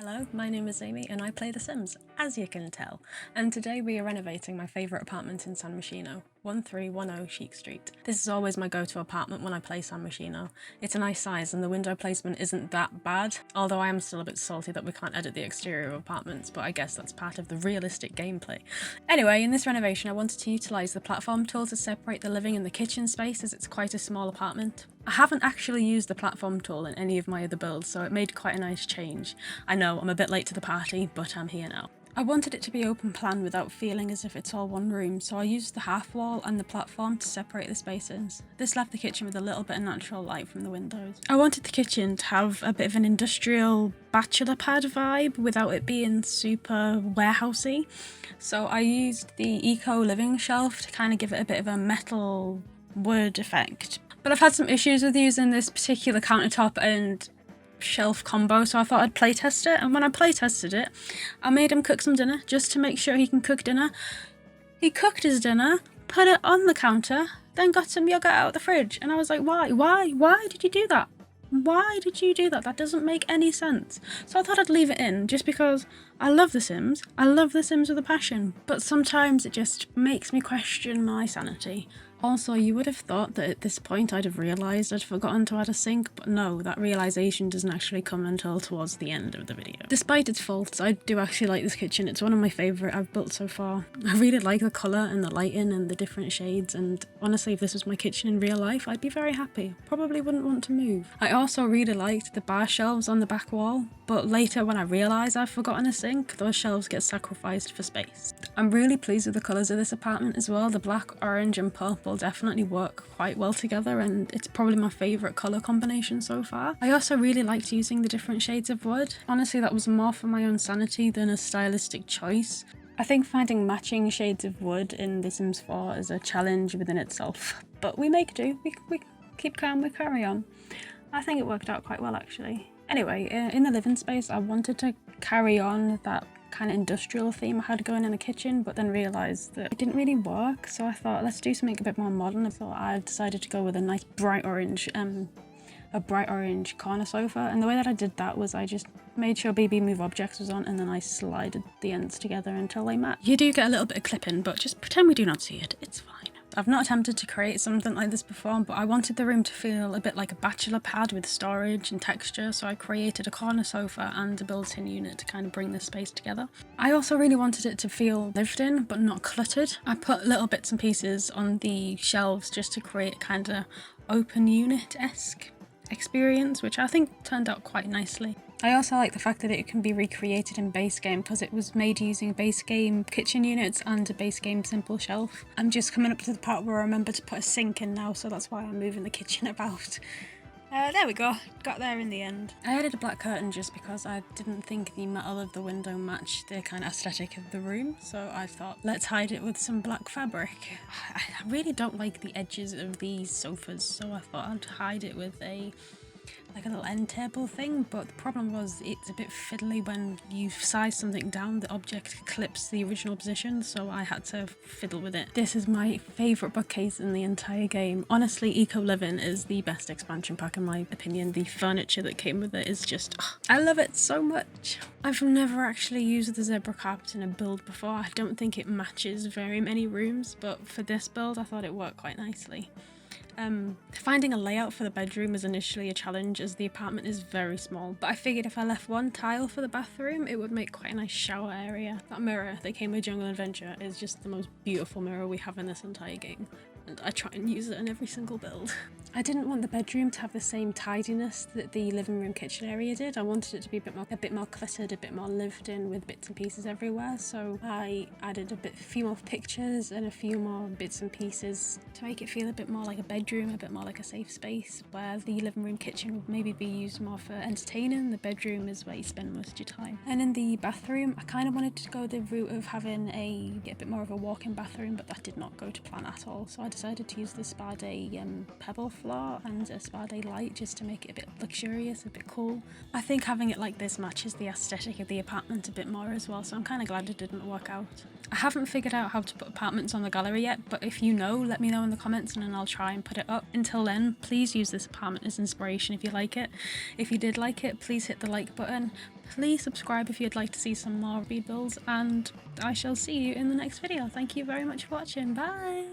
Hello, my name is Amy and I play The Sims, as you can tell. And today we are renovating my favourite apartment in San Myshuno, 1310 CHIC Street. This is always my go-to apartment when I play San Myshuno. It's a nice size and the window placement isn't that bad, although I am still a bit salty that we can't edit the exterior of apartments, but I guess that's part of the realistic gameplay. Anyway, in this renovation I wanted to utilise the platform tool to separate the living and the kitchen space as it's quite a small apartment. I haven't actually used the platform tool in any of my other builds, so it made quite a nice change. I know, I'm a bit late to the party, but I'm here now. I wanted it to be open plan without feeling as if it's all one room, so I used the half wall and the platform to separate the spaces. This left the kitchen with a little bit of natural light from the windows. I wanted the kitchen to have a bit of an industrial bachelor pad vibe without it being super warehousey, so I used the eco living shelf to kind of give it a bit of a metal wood effect. But I've had some issues with using this particular countertop and shelf combo, so I thought I'd playtest it, and when I playtested it, I made him cook some dinner just to make sure he can cook dinner. He cooked his dinner, put it on the counter, then got some yogurt out of the fridge, and I was like, why did you do that? Why did you do that? That doesn't make any sense. So I thought I'd leave it in, just because I love The Sims. I love The Sims with a passion, but sometimes it just makes me question my sanity. Also, you would have thought that at this point I'd have realised I'd forgotten to add a sink, but no, that realisation doesn't actually come until towards the end of the video. Despite its faults, I do actually like this kitchen. It's one of my favourite I've built so far. I really like the colour and the lighting and the different shades, and honestly, if this was my kitchen in real life, I'd be very happy. Probably wouldn't want to move. I also really liked the bar shelves on the back wall, but later when I realise I've forgotten a sink, those shelves get sacrificed for space. I'm really pleased with the colours of this apartment as well. The black, orange and purple definitely work quite well together, and it's probably my favourite colour combination so far. I also really liked using the different shades of wood. Honestly, that was more for my own sanity than a stylistic choice. I think finding matching shades of wood in The Sims 4 is a challenge within itself, but we make do. We keep calm, we carry on. I think it worked out quite well actually. Anyway, in the living space I wanted to carry on that kind of industrial theme I had going in the kitchen, but then realised that it didn't really work, so I thought let's do something a bit more modern. So I decided to go with a nice bright orange corner sofa, and the way that I did that was I just made sure BB Move Objects was on, and then I slided the ends together until they match. You do get a little bit of clipping, but just pretend we do not see it, it's fine. I've not attempted to create something like this before, but I wanted the room to feel a bit like a bachelor pad with storage and texture, so I created a corner sofa and a built-in unit to kind of bring this space together. I also really wanted it to feel lived in, but not cluttered. I put little bits and pieces on the shelves just to create kind of open unit-esque experience, which I think turned out quite nicely. I also like the fact that it can be recreated in base game because it was made using base game kitchen units and a base game simple shelf. I'm just coming up to the part where I remember to put a sink in now, so that's why I'm moving the kitchen about. There we go, got there in the end. I added a black curtain just because I didn't think the metal of the window matched the kind of aesthetic of the room, so I thought let's hide it with some black fabric. I really don't like the edges of these sofas, so I thought I'd hide it with like a little end table thing, but the problem was it's a bit fiddly when you size something down, the object clips the original position, so I had to fiddle with it. This is my favourite bookcase in the entire game. Honestly, Eco Living is the best expansion pack in my opinion. The furniture that came with it is just, I love it so much. I've never actually used the zebra carpet in a build before. I don't think it matches very many rooms, but for this build I thought it worked quite nicely. Finding a layout for the bedroom was initially a challenge as the apartment is very small, but I figured if I left one tile for the bathroom it would make quite a nice shower area. That mirror that came with Jungle Adventure is just the most beautiful mirror we have in this entire game, and I try and use it in every single build. I didn't want the bedroom to have the same tidiness that the living room kitchen area did. I wanted it to be a bit more cluttered, a bit more lived in with bits and pieces everywhere, so I added a few more pictures and a few more bits and pieces to make it feel a bit more like a bedroom, a bit more like a safe space, where the living room kitchen would maybe be used more for entertaining. The bedroom is where you spend most of your time. And in the bathroom, I kind of wanted to go the route of having a bit more of a walk-in bathroom, but that did not go to plan at all, so I decided to use the Spa Day pebble floor and a Spa Day light just to make it a bit luxurious, a bit cool. I think having it like this matches the aesthetic of the apartment a bit more as well, so I'm kind of glad it didn't work out. I haven't figured out how to put apartments on the gallery yet, but if you know, let me know in the comments and then I'll try and put it up. Until then, please use this apartment as inspiration if you like it. If you did like it, please hit the like button. Please subscribe if you'd like to see some more speed builds, and I shall see you in the next video. Thank you very much for watching. Bye!